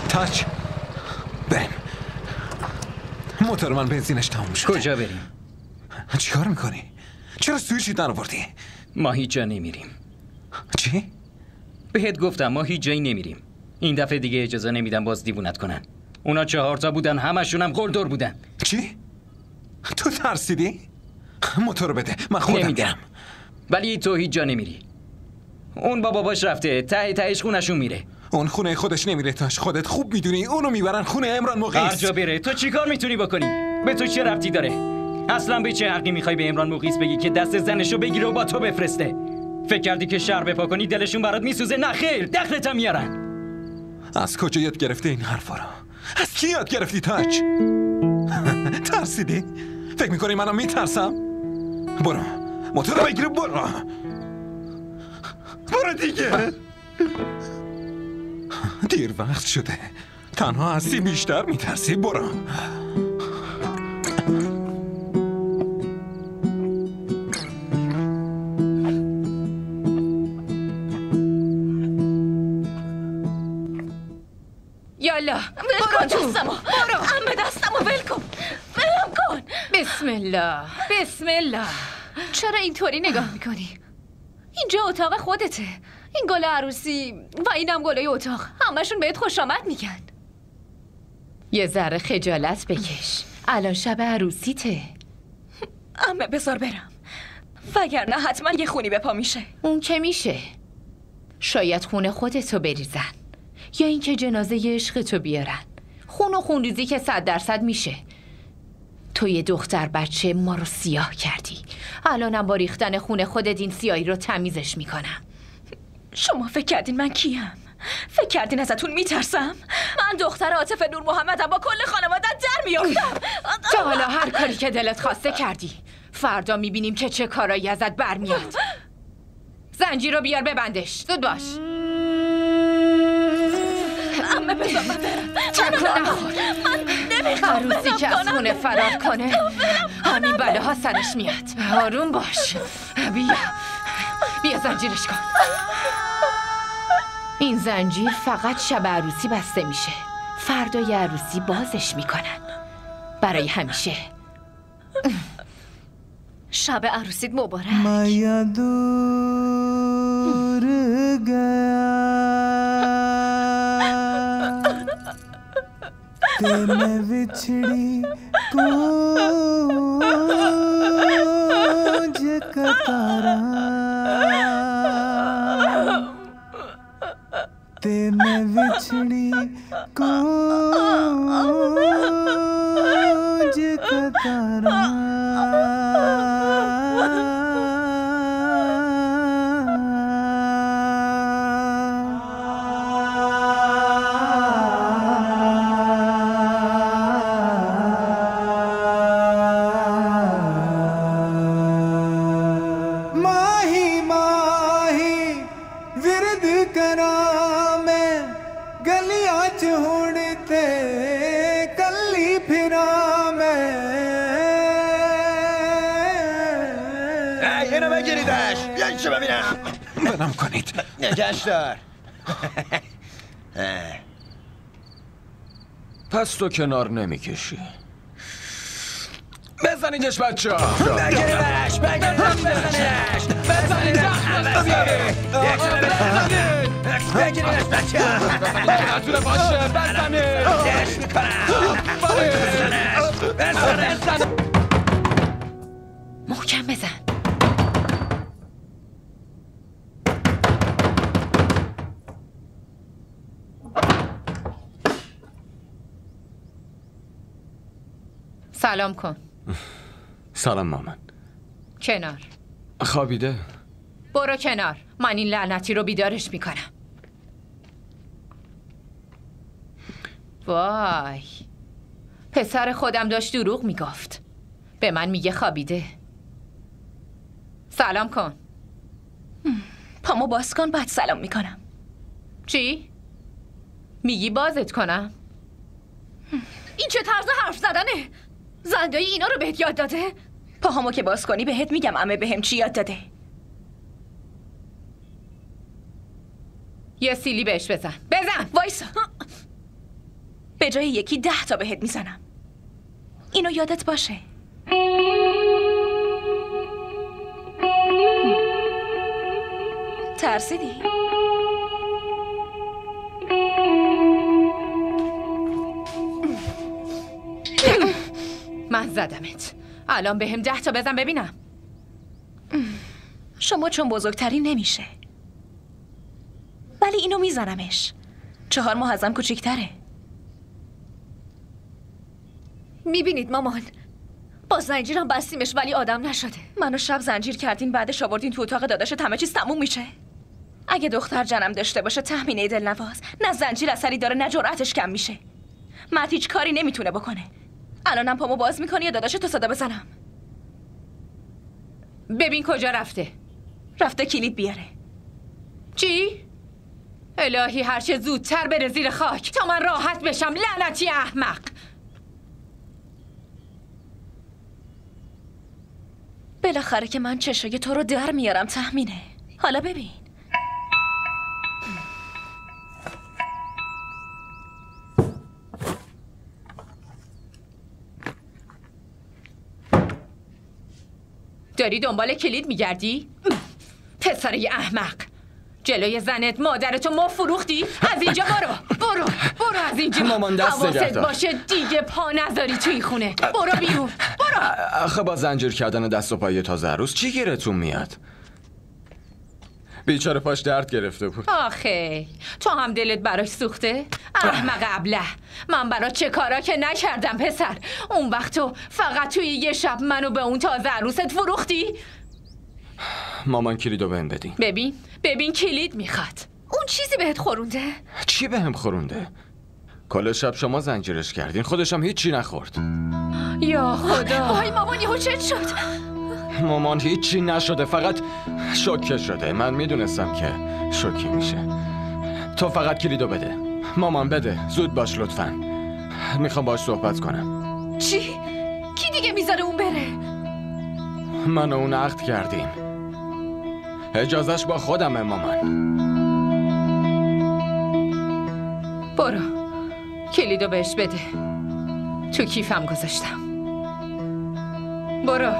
تاج بریم. موتور من بنزینش تموم شده. کجا بریم؟ چیکار میکنی؟ چرا سویچی نآوردی؟ ما هیچ جا نمیریم. چی؟ بهت گفتم ما هیچ جایی نمیریم. این دفعه دیگه اجازه نمیدم باز دیوونت کنن. اونا 4 تا بودن، همشون هم قلدر بودن. چی؟ تو ترسیدی؟ موتور بده، من خودم نمیدم. ولی تو هیچ جا نمیری. اون با باباش رفته، تهش خونشون میره. اون خونه خودش نمیره تاش، خودت خوب میدونی. اونو میبرن خونه امران مقیس. هر جا بره تو چیکار میتونی بکنی؟ به تو چه ربطی داره؟ اصلا به چه حقی میخوای به امران مقیس بگی که دست زنشو بگیره و با تو بفرسته؟ فکر کردی که شهر بپا کنی دلشون برات میسوزه؟ نه خیر، دخلت هم میارن. از کجا یاد گرفته این حرفا رو؟ از کی یاد گرفتی تاج؟ ترسیدی؟ فکر میکنی منم میترسم؟ برو موتور رو بگیره، برو دیگه. دیر وقت شده. تنها هستی، بیشتر میترسی. برو. یالا ول کن دستمو. برو همه دستمو ول کن. ولم کن. بسم الله بسم الله. چرا اینطوری نگاه میکنی؟ اینجا اتاق خودته. این گل عروسی و اینم گلای اتاق، همشون بهت خوش آمد میگن. یه ذره خجالت بکش، الان شب عروسیته. عمه بذار برم، وگرنه حتما یه خونی به پا میشه. اون که میشه، شاید خونه خودتو بریزن یا اینکه جنازه عشقتو بیارن. خون و خونریزی که 100% میشه. تو یه دختر بچه ما رو سیاه کردی، الانم با ریختن خون خودت این سیاهی رو تمیزش میکنم. شما فکر کردین من کیم؟ فکر کردین ازتون میترسم؟ من دختر عاطف نور محمدم، با کل خانوادت در میافتم. تا حالا هر کاری که دلت خواسته کردی، فردا میبینیم که چه کارایی ازت برمیاد. زنجیر رو بیار ببندش، زود باش. عمه بذار من برم. تکو نخور. من نمیخوام عروسی که از خونه فرار کنه همین بله ها سرش میاد. آروم باش. بیا زنجیرش کن. این زنجیر فقط شب عروسی بسته میشه، فردای عروسی بازش میکنن برای همیشه. شب عروسیت مبارک. مایا دور گیا تے میں وچھڑی گونج کتاراں تے میں وچھڑی گونج کتاراں بنام کنید. نگهش دار. پس تو کنار نمیکشی. بزنیدش بچه ها. بگیریدش بگیریدش بچه ها. نتونه باشه. دش میکنم. بزنش. محکم بزن. سلام کن. سلام مامان. کنار. خوابیده؟ برو کنار، من این لعنتی رو بیدارش میکنم. وای، پسر خودم داشت دروغ میگفت، به من میگه خوابیده. سلام کن. پامو باز کن بعد سلام میکنم. چی؟ میگی بازت کنم؟ این چه طرز حرف زدنه؟ زندایی اینا رو بهت یاد داده؟ پاهامو که باز کنی بهت میگم عمه بهم چی یاد داده. یه سیلی بهش بزن. وایسا. به جای یکی 10 تا بهت میزنم. اینو یادت باشه. ترسیدی؟ من زدمت. الان بهم 10 تا بزن ببینم. شما چون بزرگتری نمیشه. ولی اینو میزنمش. 4 ماه ازم کوچیک‌تره. میبینید مامان، با زنجیرم بستیمش ولی آدم نشده. منو شب زنجیر کردین، بعدش آوردین تو اتاق داداشت، همه چیز تموم میشه. اگه دختر جنم داشته باشه تهمینه دلنواز، نه زنجیر اثری داره نه جرأتش کم میشه. مهد هیچ کاری نمیتونه بکنه. الانم پامو باز میکنی یا داداشت تو صدا بزنم؟ ببین کجا رفته. رفته کلید بیاره. چی؟ الهی هرچه زودتر بره زیر خاک تا من راحت بشم. لعنتی احمق. بالاخره که من چشای تو رو در میارم تهمینه. حالا ببین. داری دنبال کلید میگردی؟ پسره احمق، جلوی زنت مادرتو ما فروختی؟ از اینجا برو از اینجا. مامان دست نگه حواست دار. باشه دیگه پا نذاری توی خونه. برو بیرون. برو. آخه با زنجیر کردن دست و پای تازه عروس چی گیرتون میاد؟ بیچاره پاش درد گرفته بود. آخه تو هم دلت براش سوخته؟ احمق ابله، من برات چه کارا که نکردم پسر. اون وقت تو فقط توی یه شب منو به اون تازه عروست فروختی. مامان کلیدو بهم بدین. ببین کلید میخواد. اون چیزی بهت خورونده؟ چی بهم خورونده؟ کل شب شما زنجیرش کردین، خودشم هیچی نخورد. یا خدا. وای مامان یهو چت شد. مامان هیچی نشده، فقط شوکه شده. من میدونستم که شوکه میشه. تو فقط کلیدو بده. مامان بده، زود باش لطفاً. میخوام باش صحبت کنم. چی؟ کی دیگه میذاره اون بره؟ من و اون عقد کردیم. اجازهش با خودمه مامان. برو کلیدو بهش بده. تو کیفم گذاشتم. برو.